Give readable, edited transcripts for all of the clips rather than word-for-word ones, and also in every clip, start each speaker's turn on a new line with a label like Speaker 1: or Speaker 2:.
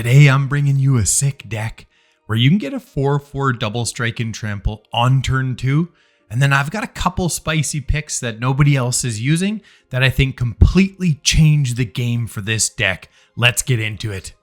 Speaker 1: Today I'm bringing you a sick deck where you can get a 4/4 double strike and trample on turn 2. And then I've got a couple spicy picks that nobody else is using that I think completely change the game for this deck. Let's get into it.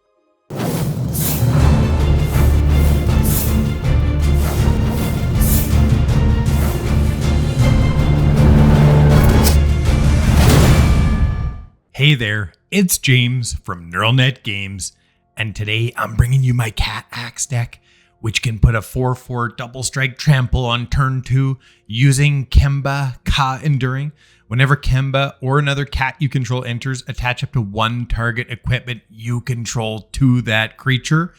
Speaker 1: Hey there, it's James from NeuralNet Games, and today I'm bringing you my Cat Axe deck, which can put a 4/4 double strike trample on turn 2 using Kemba Ka Enduring. Whenever Kemba or another cat you control enters, attach up to one target equipment you control to that creature.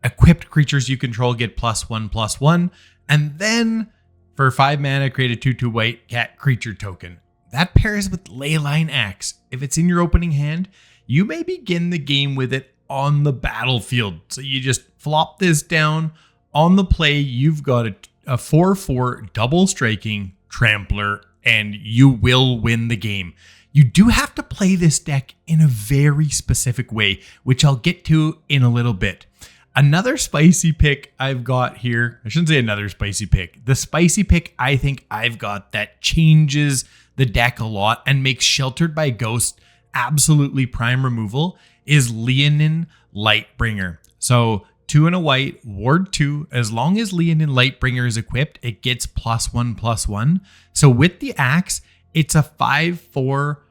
Speaker 1: Equipped creatures you control get +1/+1, and then for 5 mana, create a 2/2 white cat creature token. That pairs with Leyline Axe. If it's in your opening hand, you may begin the game with it on the battlefield. So you just flop this down. On the play, you've got a 4/4 double striking trampler, and you will win the game. You do have to play this deck in a very specific way, which I'll get to in a little bit. Another spicy pick I've got here, I shouldn't say another spicy pick. The spicy pick I think I've got that changes the deck a lot and makes Sheltered by Ghost absolutely prime removal is Leonin Lightbringer. So 2 and a white, ward 2. As long as Leonin Lightbringer is equipped, it gets +1/+1. So with the axe, it's a 5/4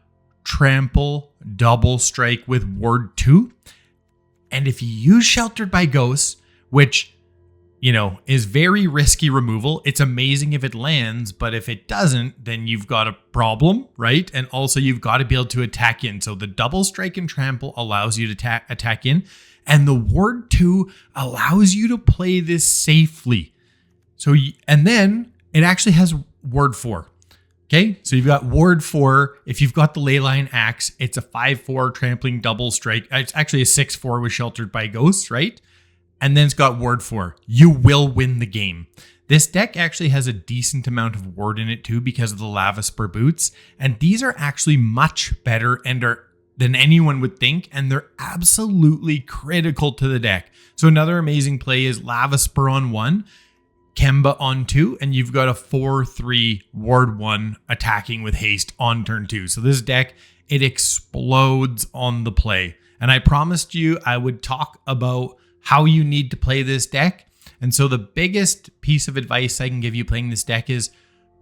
Speaker 1: trample double strike with ward 2. And if you use Sheltered by Ghosts, which, you know, is very risky removal, it's amazing if it lands, but if it doesn't, then you've got a problem, right? And also you've got to be able to attack in. So the double strike and trample allows you to attack in, and the ward 2 allows you to play this safely. So, and then it actually has ward 4. Okay, so you've got ward 4. If you've got the Leyline Axe, it's a 5/4 trampling double strike. It's actually a 6/4 with Sheltered by Ghosts, right? And then it's got ward 4. You will win the game. This deck actually has a decent amount of ward in it too because of the Lava Spur boots. And these are actually much better than anyone would think. And they're absolutely critical to the deck. So another amazing play is Lava Spur on 1, Kemba on 2, and you've got a 4/3 ward 1 attacking with haste on turn 2. So this deck, it explodes on the play. And I promised you I would talk about how you need to play this deck. And so the biggest piece of advice I can give you playing this deck is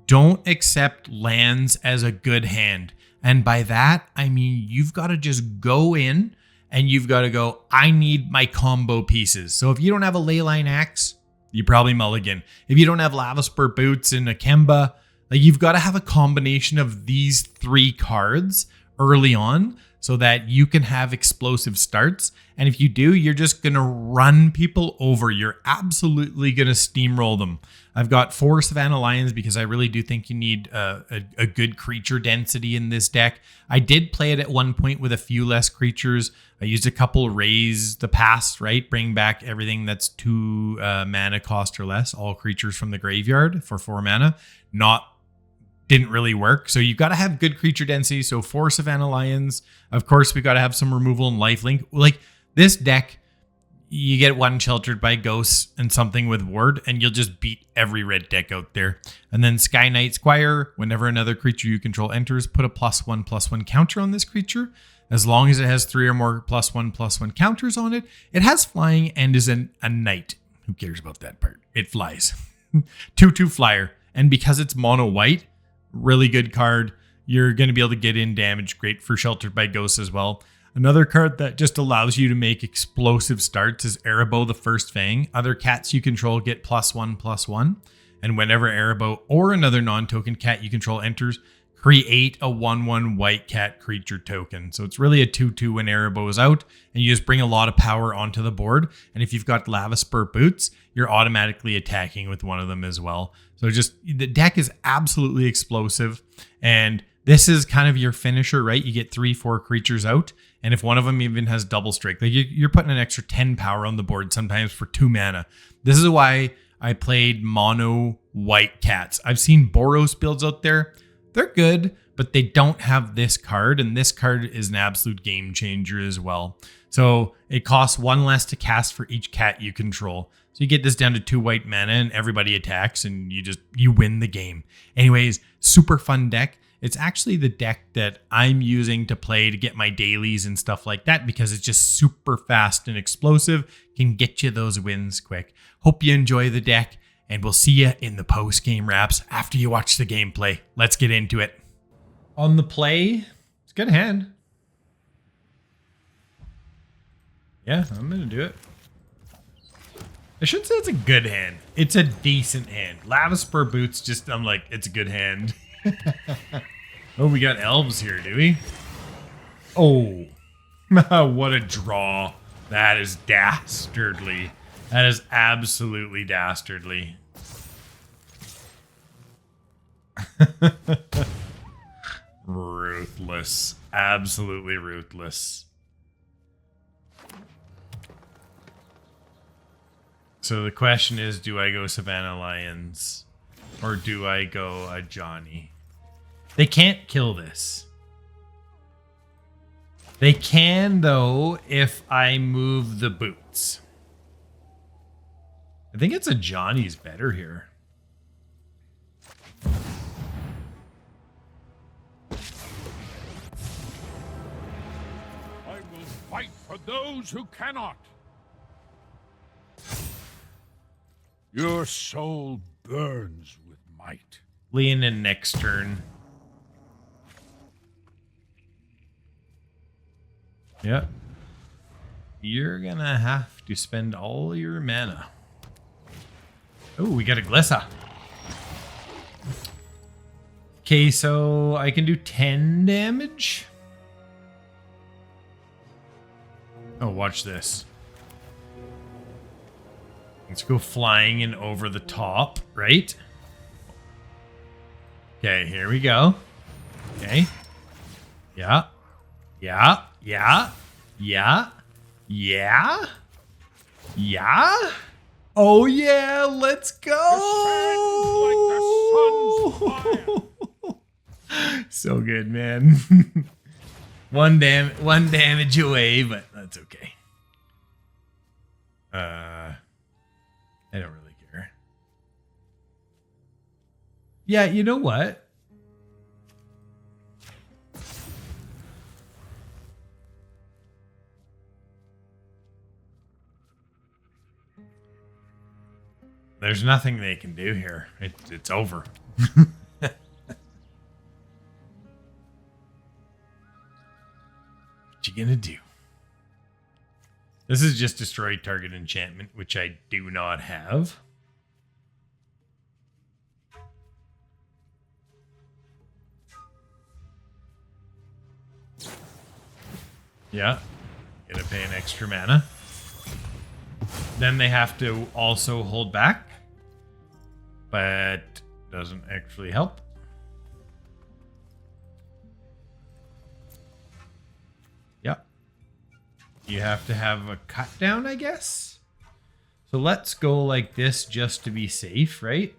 Speaker 1: don't accept lands as a good hand. And by that, I mean, you've got to just go in and you've got to go, I need my combo pieces. So if you don't have a Leyline Axe, you probably mulligan. If you don't have Lava Spur boots and a Kemba, like, you've got to have a combination of these 3 cards early on so that you can have explosive starts. And if you do, you're just going to run people over. You're absolutely going to steamroll them. I've got 4 Savannah Lions because I really do think you need a good creature density in this deck. I did play it at one point with a few less creatures. I used a couple Raise the Past, right? Bring back everything that's 2 mana cost or less. All creatures from the graveyard for 4 mana. Didn't really work. So you've got to have good creature density. So 4 Savannah Lions. Of course, we've got to have some removal and lifelink. Like this deck, you get 1 Sheltered by Ghosts and something with ward, and you'll just beat every red deck out there. And then Sky Knight Squire, whenever another creature you control enters, put a +1/+1 counter on this creature. As long as it has 3 or more +1/+1 counters on it, it has flying and is a knight. Who cares about that part? It flies. 2/2 flyer. And because it's mono white, really good card. You're going to be able to get in damage. Great for Sheltered by Ghosts as well. Another card that just allows you to make explosive starts is Erebos the First Fang. Other cats you control get +1/+1. And whenever Erebos or another non-token cat you control enters, create a 1/1 white cat creature token. So it's really a 2/2 when Erebos is out, and you just bring a lot of power onto the board. And if you've got Lava Spur boots, you're automatically attacking with one of them as well. So just the deck is absolutely explosive. And this is kind of your finisher, right? You get 3-4 creatures out. And if one of them even has double strike, like you're putting an extra 10 power on the board sometimes for 2 mana. This is why I played mono white cats. I've seen Boros builds out there. They're good, but they don't have this card, and this card is an absolute game changer as well. So it costs 1 less to cast for each cat you control. So you get this down to 2 white mana and everybody attacks and you win the game. Anyways, super fun deck. It's actually the deck that I'm using to play to get my dailies and stuff like that because it's just super fast and explosive, can get you those wins quick. Hope you enjoy the deck, and we'll see you in the post-game wraps after you watch the gameplay. Let's get into it. On the play, it's a good hand. Yeah, I'm going to do it. I shouldn't say it's a good hand. It's a decent hand. Lavaspur Boots, just, I'm like, it's a good hand. Oh, we got elves here, do we? Oh, what a draw. That is dastardly. That is absolutely dastardly. Ruthless. Absolutely ruthless. So the question is, do I go Savannah Lions or do I go a Johnny? They can't kill this. They can, though, if I move the boots. I think it's a Johnny's better here.
Speaker 2: I will fight for those who cannot. Your soul burns with might.
Speaker 1: Lean in next turn. Yep. You're gonna have to spend all your mana. Oh, we got a Glissa. Okay, so I can do 10 damage. Oh, watch this. Let's go flying in over the top, right? Okay, here we go. Okay. Yeah. Yeah. Yeah. Yeah. Yeah. Yeah. Oh yeah, let's go. So good, man. one damage away, but that's okay. I don't really care. Yeah, you know what? There's nothing they can do here. It's over. What you gonna do? This is just destroy target enchantment, which I do not have. Yeah. Gonna pay an extra mana. Then they have to also hold back. But doesn't actually help. Yep. You have to have a cut down, I guess. So let's go like this just to be safe, right?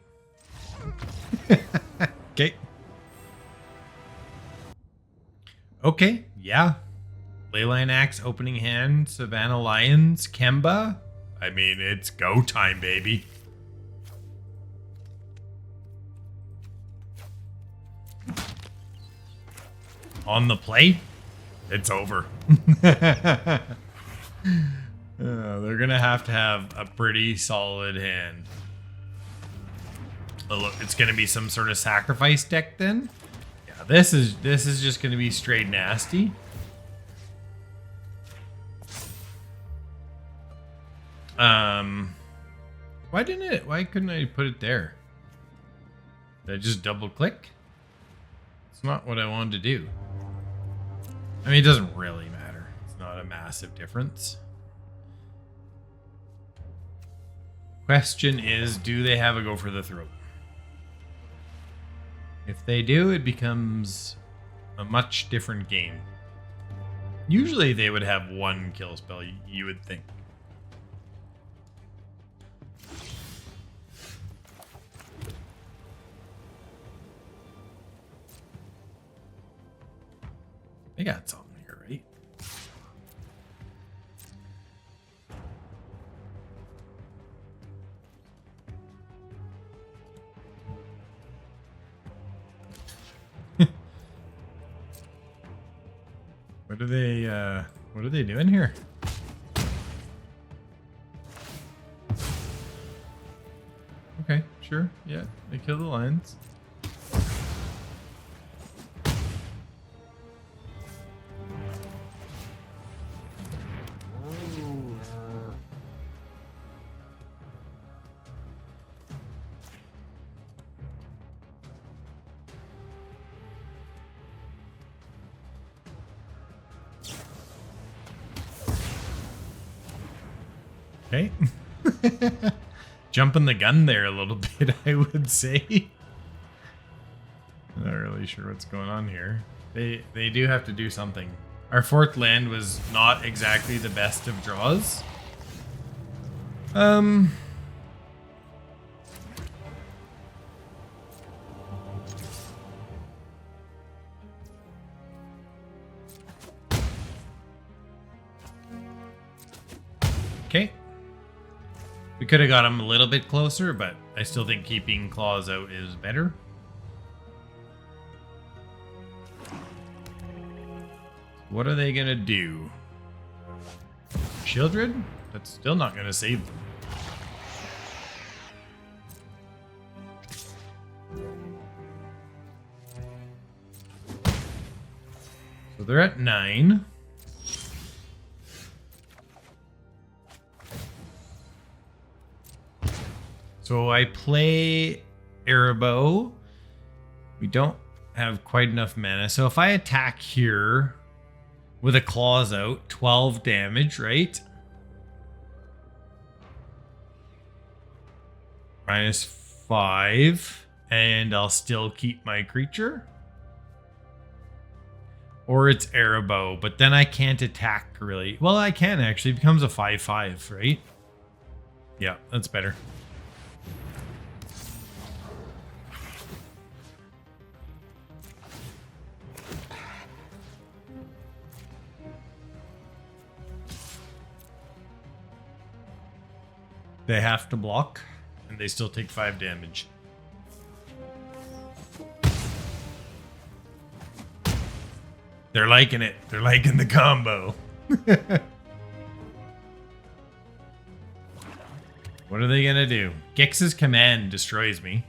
Speaker 1: Okay. Okay, yeah. Leyline Axe, opening hand, Savannah Lions, Kemba. I mean, it's go time, baby. On the play, it's over. They're gonna have to have a pretty solid hand. Oh, look, it's gonna be some sort of sacrifice deck then. Yeah, this is just gonna be straight nasty. Why couldn't I put it there? Did I just double click? It's not what I wanted to do. I mean, it doesn't really matter. It's not a massive difference. Question is, do they have a go for the throat? If they do, it becomes a much different game. Usually they would have one kill spell, you would think. They got something here, right? What are they doing here? Okay, sure. Yeah, they kill the lions. Okay. Jumping the gun there a little bit, I would say. Not really sure what's going on here. They do have to do something. Our fourth land was not exactly the best of draws. Okay. We could have got him a little bit closer, but I still think keeping claws out is better. What are they going to do? Shieldred? That's still not going to save them. So they're at 9. So I play Erebos. We don't have quite enough mana. So if I attack here with a claws out, 12 damage, right? -5. And I'll still keep my creature. Or it's Erebos, but then I can't attack really. Well, I can actually. It becomes a 5/5, right? Yeah, that's better. They have to block, and they still take 5 damage. They're liking it. They're liking the combo. What are they gonna do? Gix's command destroys me.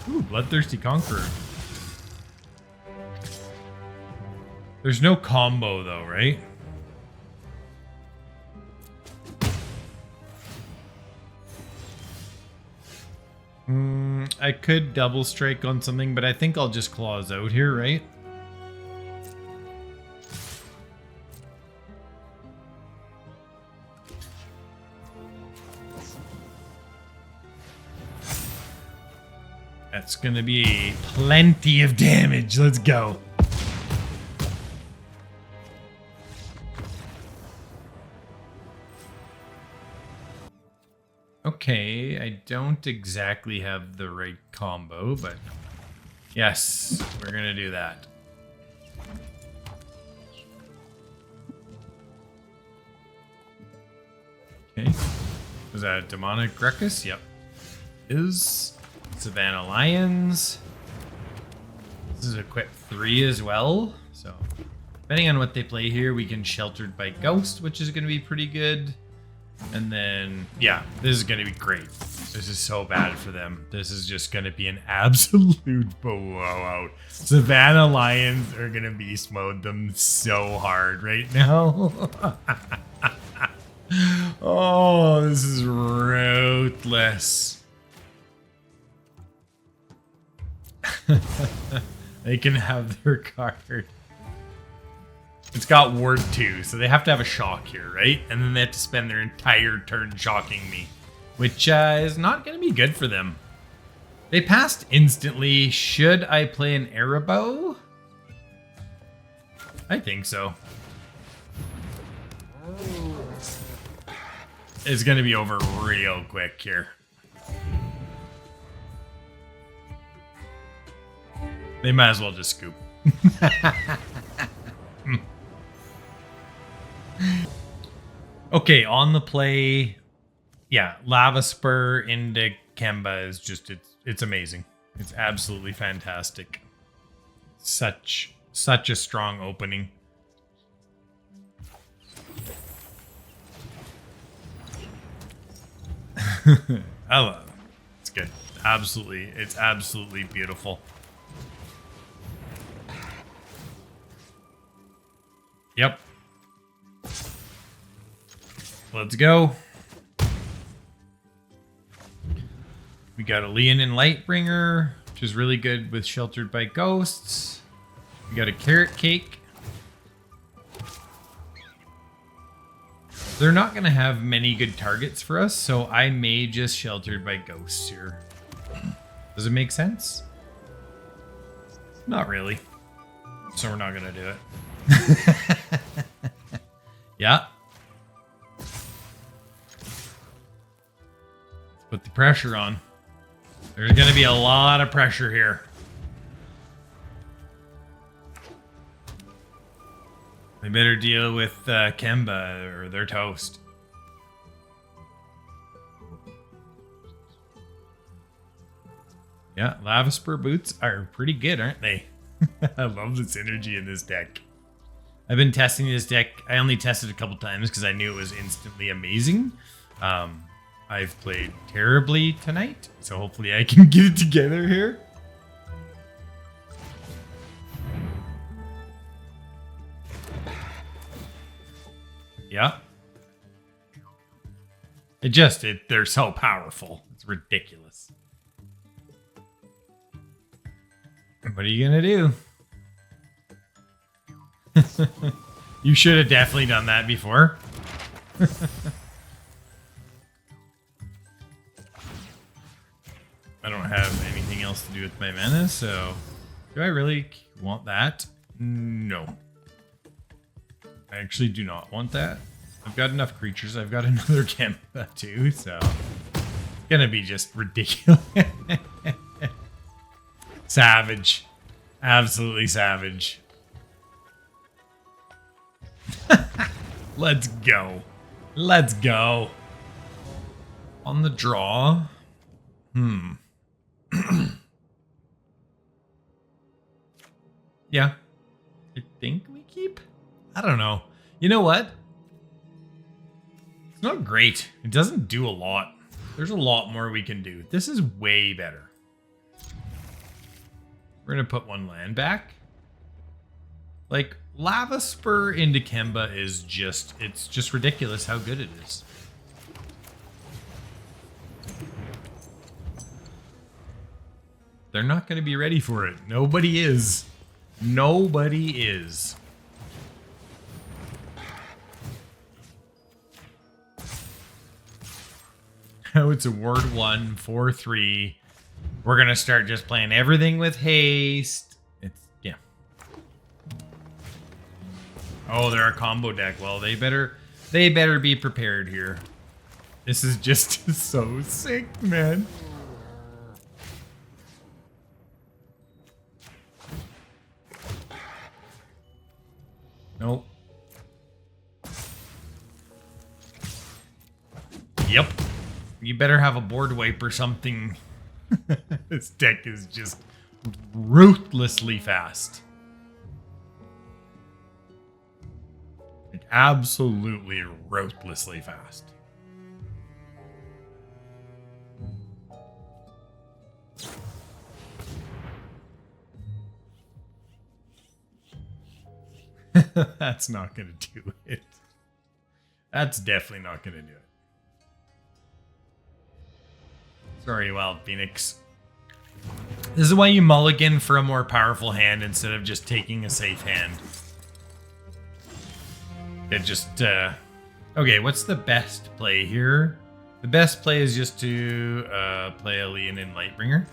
Speaker 1: Ooh, Bloodthirsty Conqueror. There's no combo though, right? I could double strike on something, but I think I'll just claws out here, right? That's gonna be plenty of damage. Let's go. Okay, I don't exactly have the right combo, but yes, we're gonna do that. Okay, was that a Demonic Ruckus? Yep. Is Savannah Lions. This is equip 3 as well, so depending on what they play here, we can Sheltered by Ghost, which is gonna be pretty good. And then, yeah, this is going to be great. This is so bad for them. This is just going to be an absolute blowout. Savannah Lions are going to beast mode them so hard right now. Oh, this is ruthless. They can have their card. It's got Ward 2, so they have to have a shock here, right? And then they have to spend their entire turn shocking me, which is not going to be good for them. They passed instantly. Should I play an Erebos? I think so. It's going to be over real quick here. They might as well just scoop. Okay, on the play, yeah, Lava Spur into Kemba is just it's amazing. It's absolutely fantastic. Such a strong opening. I love it. It's good. It's absolutely beautiful. Yep. Let's go. We got a Leonin Lightbringer, which is really good with Sheltered by Ghosts. We got a Carrot Cake. They're not going to have many good targets for us, so I may just Sheltered by Ghosts here. Does it make sense? Not really. So we're not going to do it. Yeah. Let's put the pressure on. There's going to be a lot of pressure here. They better deal with Kemba or they're toast. Yeah, Lava Spur boots are pretty good, aren't they? I love this energy in this deck. I've been testing this deck. I only tested a couple times because I knew it was instantly amazing. I've played terribly tonight, so hopefully I can get it together here. Yeah. They're so powerful. It's ridiculous. What are you gonna do? You should have definitely done that before. I don't have anything else to do with my mana, so do I really want that? No. I actually do not want that. I've got enough creatures. I've got another Kemba too, so it's gonna be just ridiculous. Savage. Absolutely savage. Let's go. Let's go. On the draw. Yeah. I think we keep. I don't know. You know what? It's not great. It doesn't do a lot. There's a lot more we can do. This is way better. We're going to put one land back. Like, Lava Spur into Kemba is just, it's just ridiculous how good it is. They're not going to be ready for it. Nobody is. Nobody is. Oh, it's a ward 1, 4/3. We're going to start just playing everything with haste. It's, yeah. Oh, they're a combo deck. Well, they better be prepared here. This is just so sick, man. Nope. Yep. You better have a board wipe or something. This deck is just ruthlessly fast. Like, absolutely ruthlessly fast. That's not going to do it. That's definitely not going to do it. Sorry, Wild Phoenix. This is why you mulligan for a more powerful hand instead of just taking a safe hand. It just, okay, what's the best play here? The best play is just to play a Leonin Lightbringer.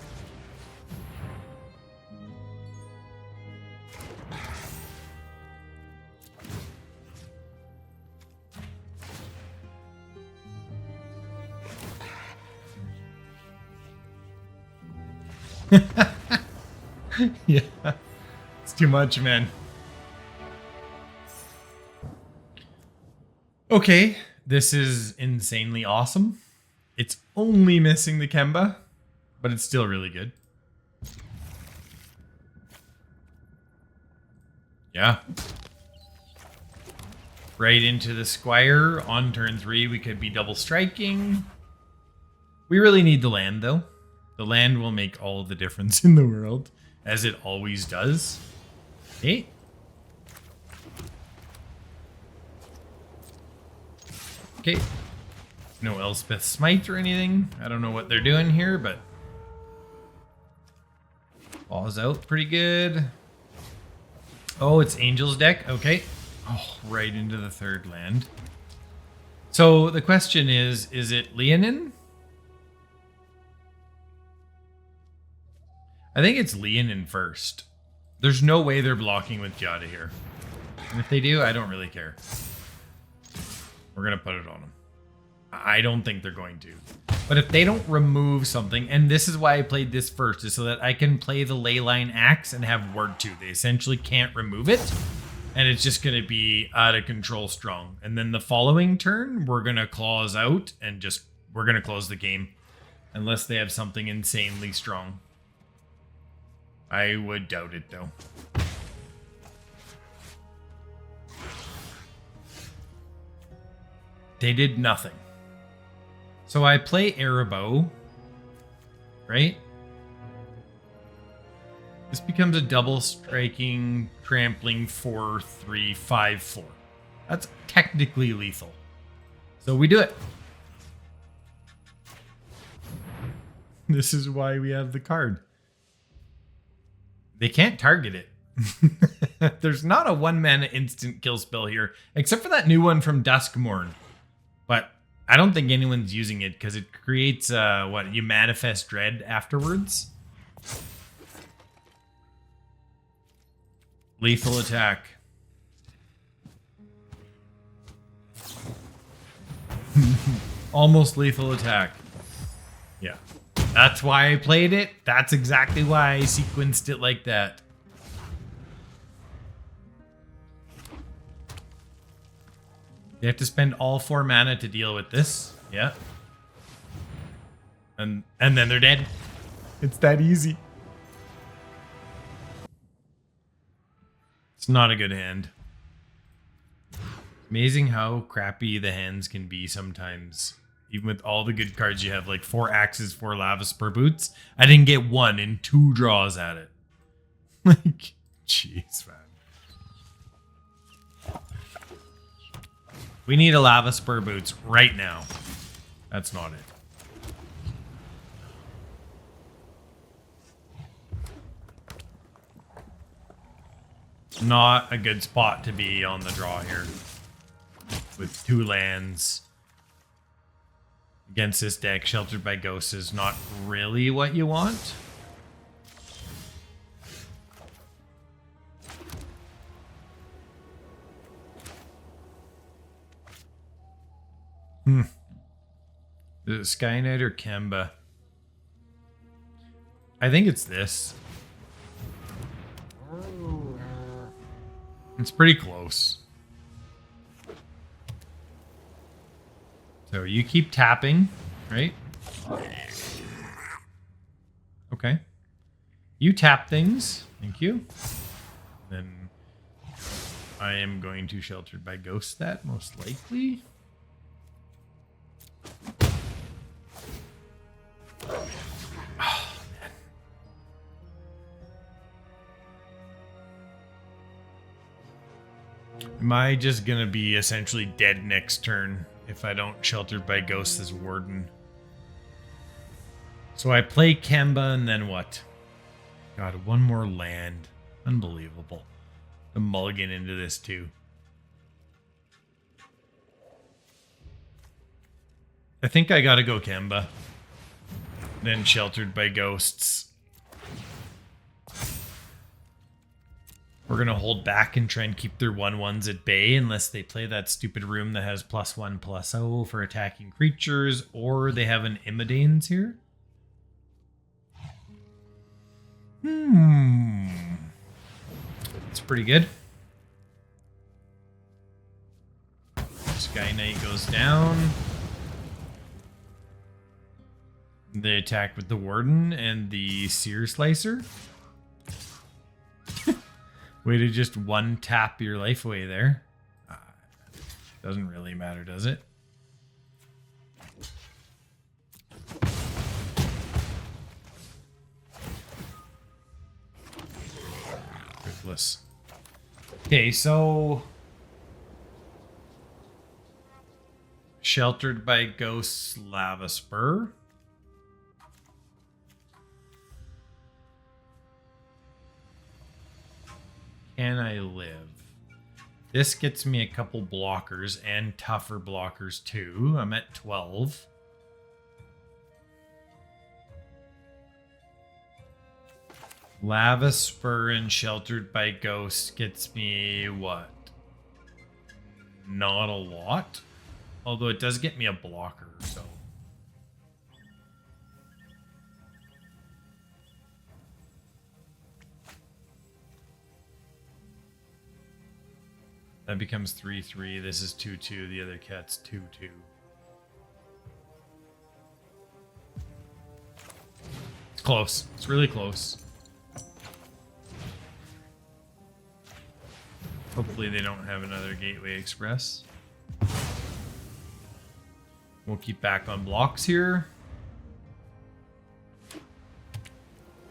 Speaker 1: Yeah, it's too much, man. Okay, this is insanely awesome. It's only missing the Kemba, but it's still really good. Yeah. Right into the Squire. On turn 3, we could be double striking. We really need the land, though. The land will make all the difference in the world, as it always does. Okay. Okay. No Elspeth Smite or anything. I don't know what they're doing here, but... Ball's out pretty good. Oh, it's Angel's deck. Okay. Oh, right into the third land. So the question is it Leonin? I think it's Leonin first. There's no way they're blocking with Giada here. And if they do, I don't really care. We're going to put it on them. I don't think they're going to. But if they don't remove something, and this is why I played this first, is so that I can play the Leyline Axe and have Ward 2. They essentially can't remove it. And it's just going to be out of control strong. And then the following turn, we're going to claws out and just, we're going to close the game. Unless they have something insanely strong. I would doubt it, though. They did nothing. So I play Erebos, right? This becomes a double striking, trampling 4-3-5-4. That's technically lethal. So we do it. This is why we have the card. They can't target it. There's not a 1-mana instant kill spell here, except for that new one from Duskmourn. But I don't think anyone's using it because it creates, what, you manifest dread afterwards? Lethal attack. Almost lethal attack. Yeah. That's why I played it. That's exactly why I sequenced it like that. You have to spend all 4 mana to deal with this. Yeah. And then they're dead. It's that easy. It's not a good hand. Amazing how crappy the hands can be sometimes. Even with all the good cards you have, like 4 Axes, 4 Lava Spur Boots. I didn't get 1 in 2 draws at it. Like, jeez, man. We need a Lava Spur Boots right now. That's not it. Not a good spot to be on the draw here. With 2 lands. Against this deck, Sheltered by Ghosts is not really what you want. Is it Sky Knight or Kemba? I think it's this. It's pretty close. So you keep tapping, right? Okay. You tap things. Thank you. Then I am going to Sheltered by Ghost that, most likely. Oh, man. Am I just gonna be essentially dead next turn if I don't Sheltered by Ghosts as Warden? So I play Kemba and then what? God, 1 more land. Unbelievable. The mulligan into this too. I think I gotta go Kemba. Then Sheltered by Ghosts. We're gonna hold back and try and keep their 1/1s at bay unless they play that stupid room that has +1/+0 for attacking creatures, or they have an Immodanes here. It's pretty good. Just Sky Knight goes down. They attack with the Warden and the Seer Slicer. Way to just one tap your life away there. Doesn't really matter, does it? Ruthless. Okay, so Sheltered by Ghosts, Lava Spur. Can I live? This gets me a couple blockers and tougher blockers too. I'm at 12. Lava Spur and Sheltered by Ghosts gets me what? Not a lot. Although it does get me a blocker, so. That becomes 3-3. This is 2-2. The other cat's 2-2. It's close. It's really close. Hopefully they don't have another Gateway Express. We'll keep back on blocks here.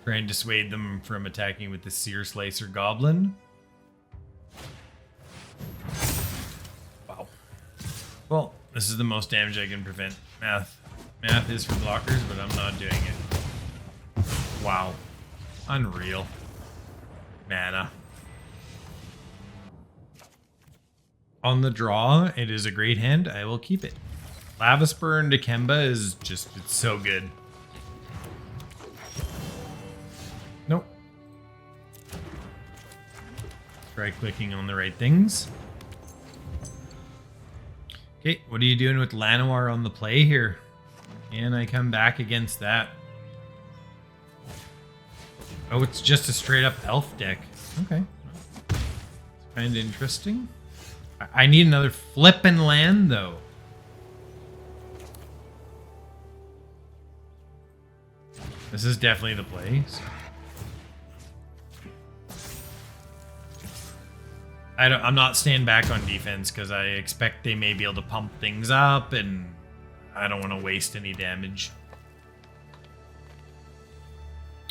Speaker 1: Try and dissuade them from attacking with the Seer Slicer Goblin. Wow. Well, this is the most damage I can prevent. Math is for blockers, but I'm not doing it. Wow. Unreal. Mana. On the draw, it is a great hand. I will keep it. Lava Spur and Dikemba is just, it's so good. Nope. Try clicking on the right things. Okay, what are you doing with Llanowar on the play here? Can I come back against that? Oh, it's just a straight up elf deck. Okay. It's kind of interesting. I need another flippin' land, though. This is definitely the play. So. I'm not staying back on defense because I expect they may be able to pump things up, and I don't want to waste any damage.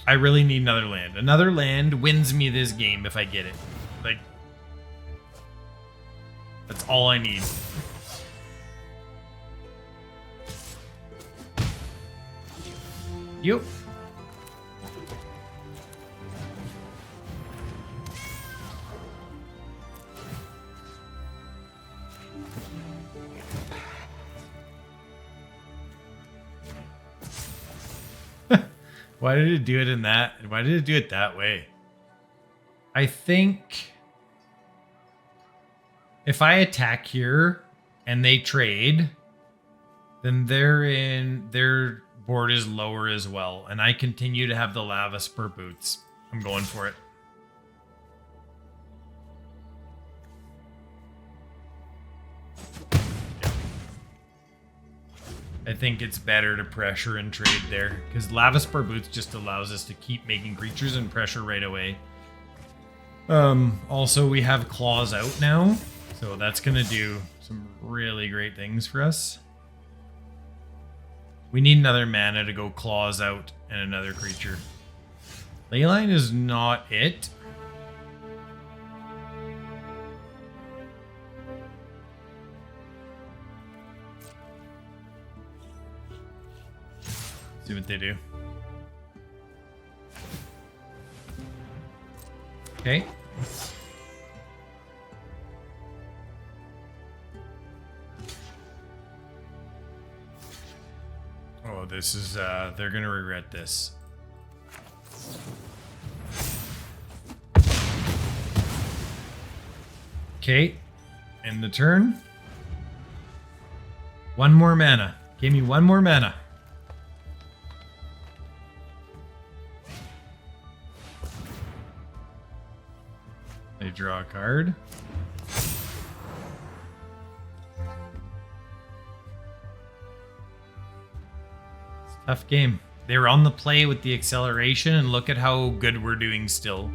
Speaker 1: I really need another land. Another land wins me this game if I get it. Like, that's all I need. Yup. Why did it do it in that? Why did it do it that way? I think if I attack here and they trade, then their board is lower as well, and I continue to have the Lava Spur boots. I'm going for it. I think it's better to pressure and trade there, because Lava Spur Boots just allows us to keep making creatures and pressure right away. Also, we have Claws out now, so that's going to do some really great things for us. We need another mana to go Claws out and another creature. Leyline is not it. See what they do. Okay. Oh, this is, they're gonna regret this. Okay. End the turn. One more mana. Give me one more mana. They draw a card. Tough game. They were on the play with the acceleration, and look at how good we're doing still.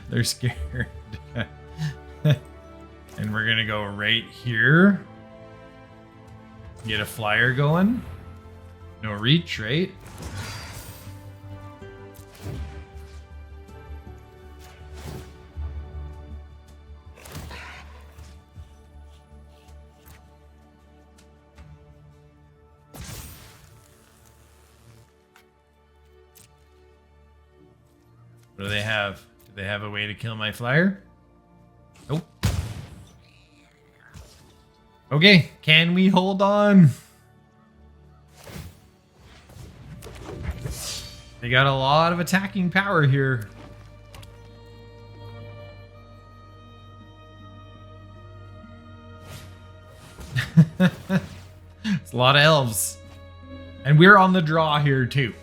Speaker 1: They're scared. And we're gonna go right here. Get a flyer going. No reach, right? What do they have? Do they have a way to kill my flyer? Nope. Okay, can we hold on? They got a lot of attacking power here. It's a lot of elves. And we're on the draw here too.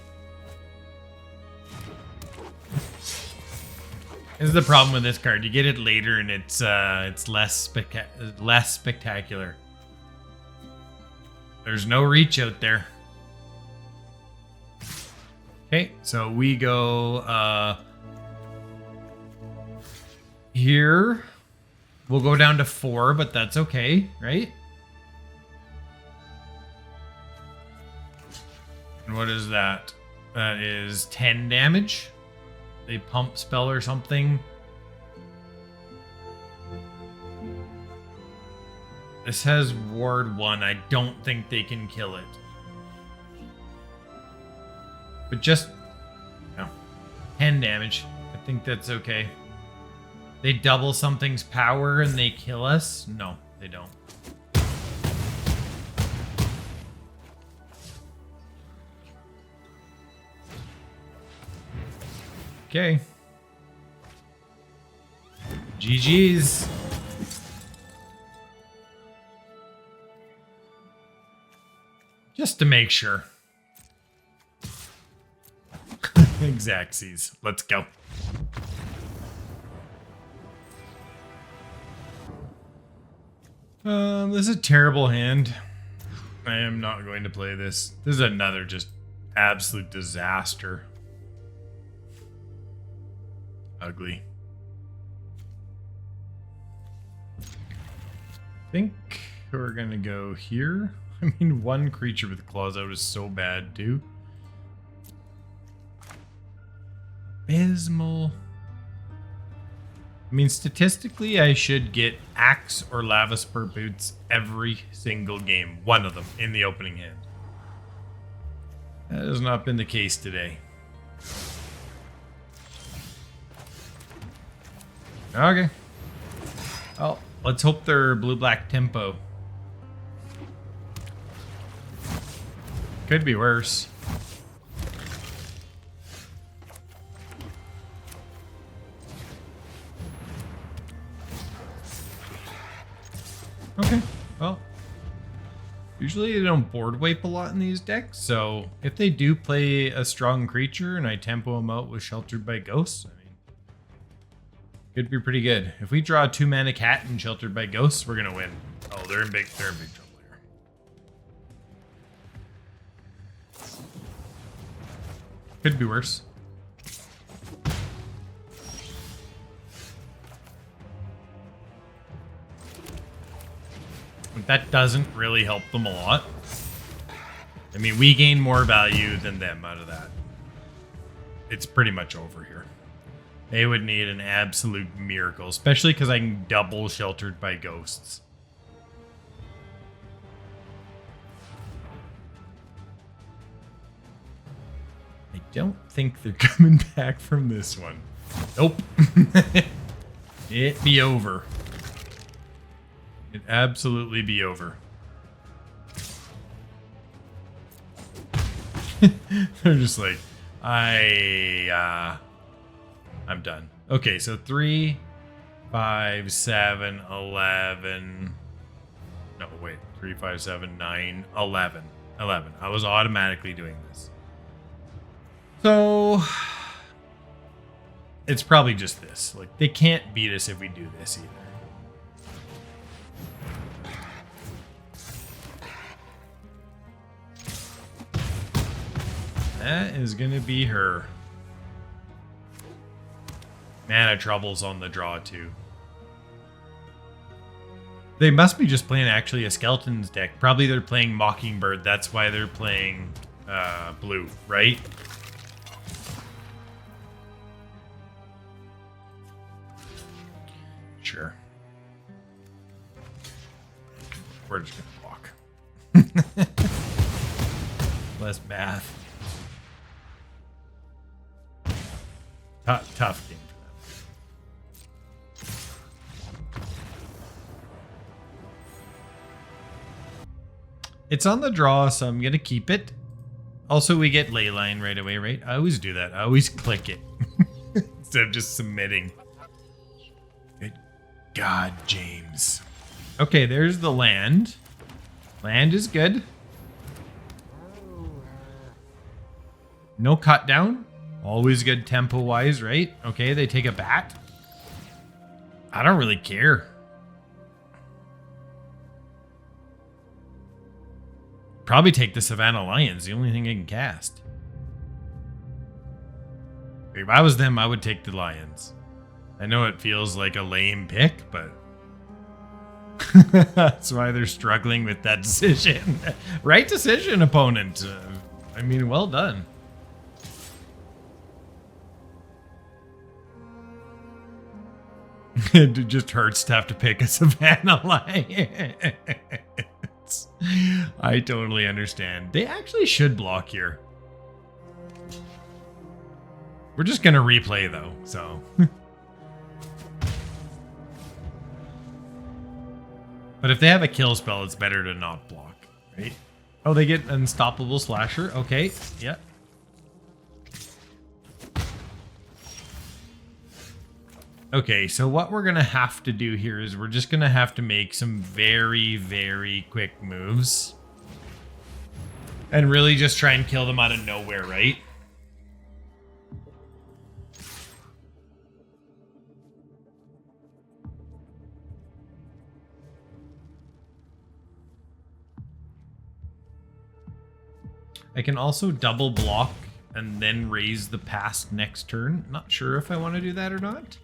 Speaker 1: This is the problem with this card. You get it later and it's less spectacular. There's no reach out there. Okay, so we go here. We'll go down to 4, but that's okay, right? And what is that? That is 10 damage. They pump spell or something. This has ward 1. I don't think they can kill it. But just, no, 10 damage. I think that's okay. They double something's power and they kill us? No, they don't. Okay. GG's. Just to make sure. AXES. Let's go. This is a terrible hand. I am not going to play this. This is another just absolute disaster. Ugly. I think we're gonna go here. I mean, one creature with claws out is so bad too. Abysmal. I mean, statistically, I should get Axe or Lava Spurt Boots every single game. One of them in the opening hand. That has not been the case today. Okay. Oh, let's hope they're blue-black tempo. Could be worse. Okay, well, usually they don't board wipe a lot in these decks, so if they do play a strong creature and I tempo them out with Sheltered by Ghosts, I mean, could be pretty good. If we draw a 2-mana cat and Sheltered by Ghosts, we're gonna win. Oh, they're in big trouble here. Could be worse. But that doesn't really help them a lot. I mean, we gain more value than them out of that. It's pretty much over here. They would need an absolute miracle, especially because I can double Sheltered by Ghosts. I don't think they're coming back from this one. Nope. It be over. It absolutely be over. They're just like, I'm done. Okay, so 3, 5, 7, 11. No, wait. 3, 5, 7, 9, 11. 11. I was automatically doing this. So it's probably just this. Like, they can't beat us if we do this either. That is going to be her. Mana Trouble's on the draw too. They must be just playing actually a Skeletons deck. Probably they're playing Mockingbird. That's why they're playing blue, right? Sure. We're just gonna walk. Less math. Tough game for them. It's on the draw, so I'm gonna keep it. Also, we get Leyline right away, right? I always do that. I always click it instead of just submitting. Good God, James. Okay, there's the land. Land is good. No cut down. Always good tempo-wise, right? Okay, they take a bat. I don't really care. Probably take the Savannah Lions, the only thing I can cast. If I was them, I would take the Lions. I know it feels like a lame pick, but that's why they're struggling with that decision. Right decision, opponent. I mean, well done. It just hurts to have to pick a Savannah Lions. I totally understand. They actually should block here. We're just going to replay, though, so. But if they have a kill spell, it's better to not block, right? Oh, they get Unstoppable Slasher. Okay, yeah. Okay, so what we're going to have to do here is we're just going to have to make some very, very quick moves. And really just try and kill them out of nowhere, right? I can also double block and then raise the past next turn. Not sure if I want to do that or not.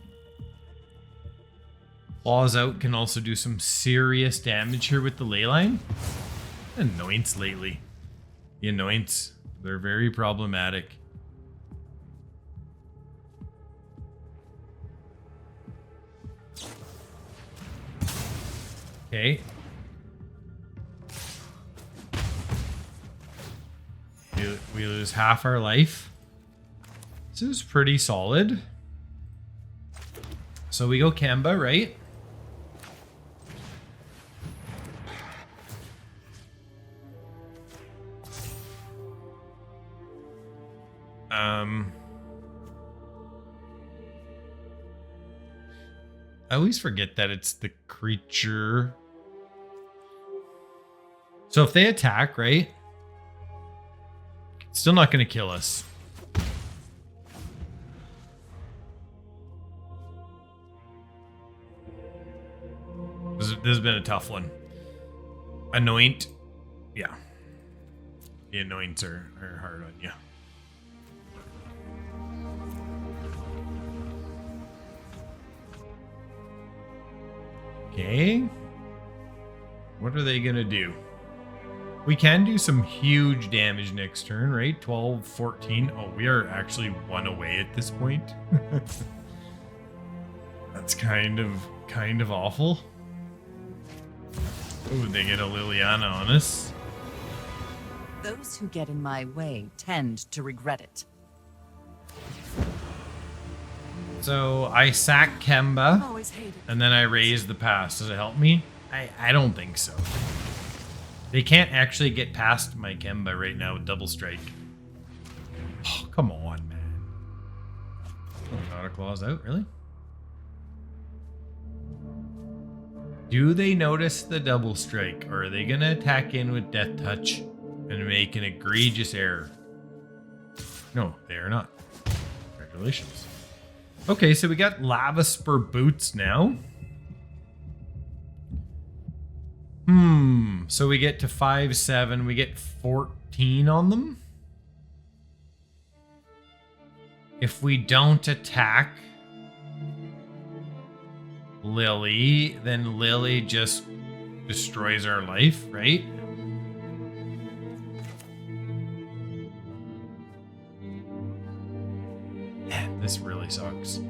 Speaker 1: Claws Out can also do some serious damage here with the Leyline. Annoyance lately. The Annoyance, they're very problematic. Okay. We lose half our life. This is pretty solid. So we go Kemba, right? I always forget that it's the creature. So if they attack, right? It's still not going to kill us. This has been a tough one. Anoint. Yeah. The anoints are hard on you. Okay. What are they going to do? We can do some huge damage next turn, right? 12, 14. Oh, we are actually one away at this point. That's kind of awful. Oh, they get a Liliana on us.
Speaker 3: Those who get in my way tend to regret it.
Speaker 1: So I sack Kemba, and then I raise the pass. Does it help me? I don't think so. They can't actually get past my Kemba right now with double strike. Oh, come on, man. Oh, not a Claws Out, really? Do they notice the double strike, or are they going to attack in with Death Touch and make an egregious error? No, they are not. Congratulations. Okay, so we got Lava Spur Boots now. So we get to 5, 7. We get 14 on them. if we don't attack Lily, then Lily just destroys our life, right? Man, this really sucks.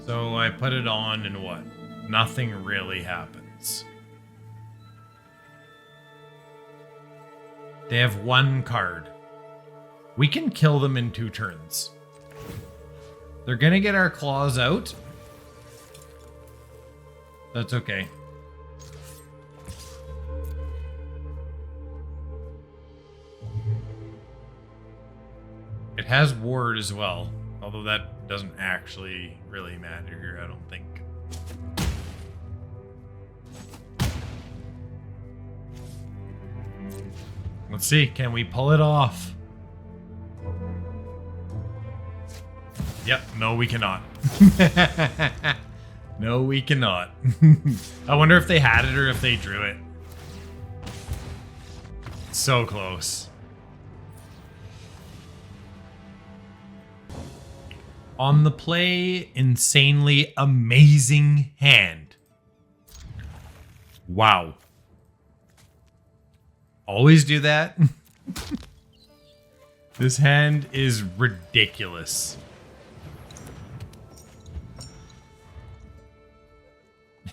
Speaker 1: So I put it on and what? Nothing really happens. They have one card. We can kill them in 2 turns. They're gonna get our claws out. That's okay. It has ward as well, although that doesn't actually really matter here, I don't think. Let's see, can we pull it off? Yep, no we cannot. No we cannot. I wonder if they had it or if they drew it. So close. On the play, insanely amazing hand. Wow. Always do that. This hand is ridiculous.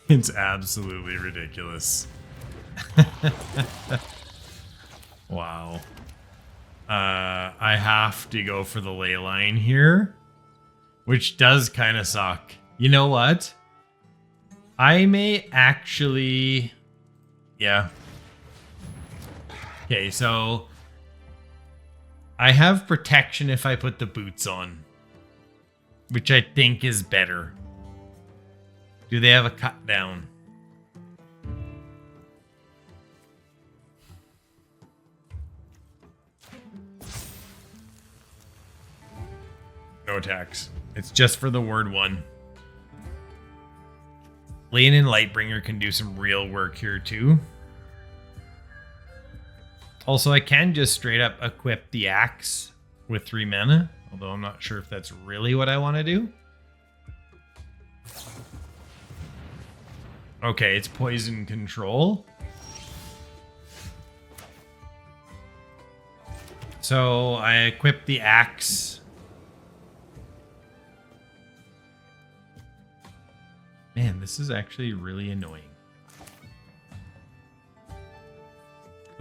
Speaker 1: It's absolutely ridiculous. Wow. I have to go for the ley line here, which does kind of suck. You know what? I may actually... Yeah. Okay, so... I have protection if I put the boots on, which I think is better. Do they have a cut down? No attacks. It's just for the word 1. Leonin Lightbringer can do some real work here too. Also, I can just straight up equip the axe with 3 mana, although I'm not sure if that's really what I want to do. Okay, it's poison control. So I equip the axe. Man, this is actually really annoying.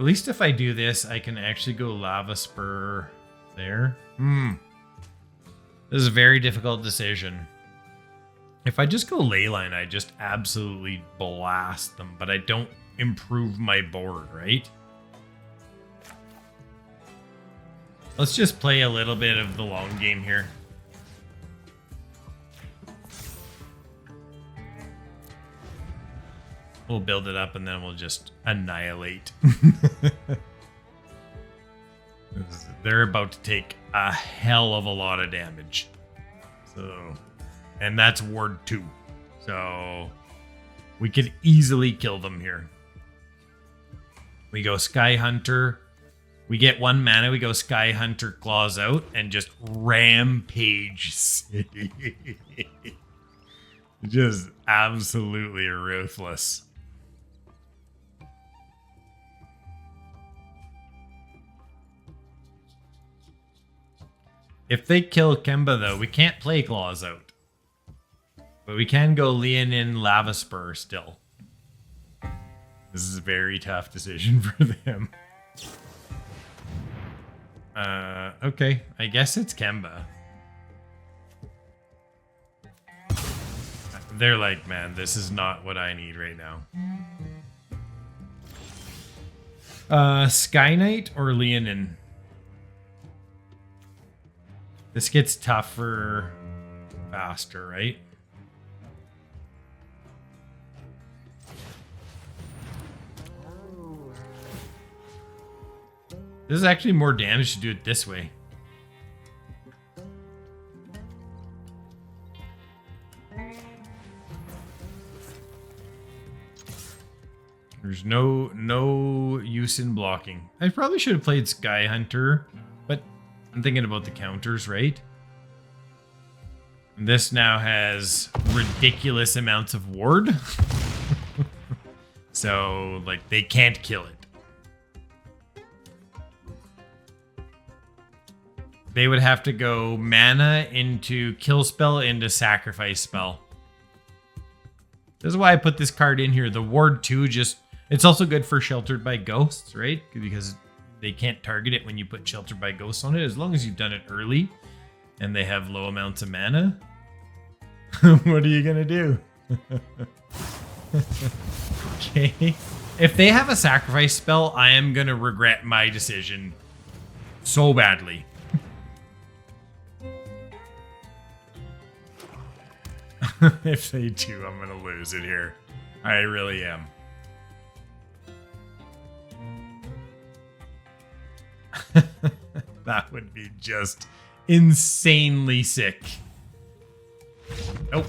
Speaker 1: At least if I do this, I can actually go Lava Spur there. This is a very difficult decision. If I just go Leyline, I just absolutely blast them, but I don't improve my board, right? Let's just play a little bit of the long game here. We'll build it up and then we'll just annihilate. They're about to take a hell of a lot of damage. So, and that's ward 2. So we could easily kill them here. We go Sky Hunter. We get 1 mana. We go Sky Hunter, claws out, and just rampage City. Just absolutely ruthless. If they kill Kemba, though, we can't play Claws Out. But we can go Leonin Lava Spur still. This is a very tough decision for them. Okay. I guess it's Kemba. They're like, man, this is not what I need right now. Sky Knight or Leonin? This gets tougher faster, right? This is actually more damage to do it this way. There's no use in blocking. I probably should have played Sky Hunter, but I'm thinking about the counters, right? And this now has ridiculous amounts of ward. So, like, they can't kill it. They would have to go mana into kill spell into sacrifice spell. This is why I put this card in here. The ward 2 just... It's also good for Sheltered by Ghosts, right? Because they can't target it when you put Sheltered by Ghosts on it, as long as you've done it early and they have low amounts of mana. What are you gonna do? Okay. If they have a sacrifice spell, I am gonna regret my decision so badly. If they do, I'm gonna lose it here. I really am. That would be just insanely sick. Nope.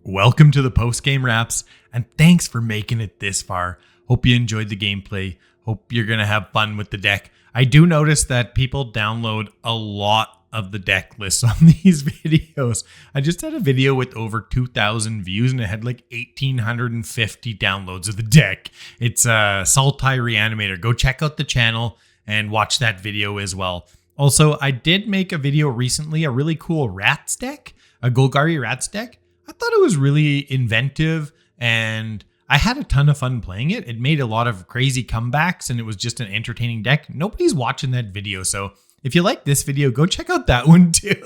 Speaker 1: Welcome to the post-game wraps, and thanks for making it this far. Hope you enjoyed the gameplay. Hope you're gonna have fun with the deck. I do notice that people download a lot of the deck lists on these videos. I just had a video with over 2,000 views and it had like 1,850 downloads of the deck. It's Sultai Reanimator. Go check out the channel and watch that video as well. Also, I did make a video recently, a really cool Rats deck, a Golgari Rats deck. I thought it was really inventive and I had a ton of fun playing it. It made a lot of crazy comebacks and it was just an entertaining deck. Nobody's watching that video, so if you like this video, go check out that one too.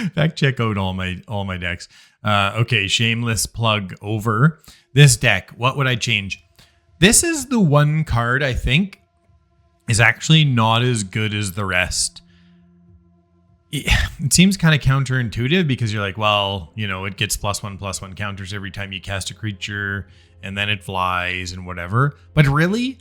Speaker 1: In fact, check out all my decks. Okay, shameless plug over. This deck, what would I change? This is the one card I think is actually not as good as the rest. It seems kind of counterintuitive because you're like, well, you know, it gets +1/+1 counters every time you cast a creature and then it flies and whatever. But really,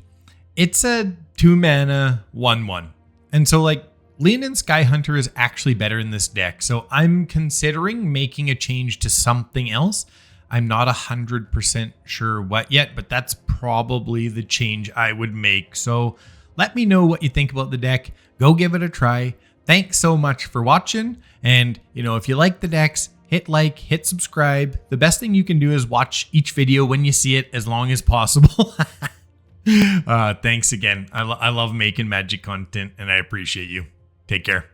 Speaker 1: it's a 2-mana 1/1. And so like Leonin Sky Hunter is actually better in this deck. So I'm considering making a change to something else. I'm not 100% sure what yet, but that's probably the change I would make. So let me know what you think about the deck. Go give it a try. Thanks so much for watching. And, you know, if you like the decks, hit like, hit subscribe. The best thing you can do is watch each video when you see it as long as possible. Thanks again. I love making Magic content and I appreciate you. Take care.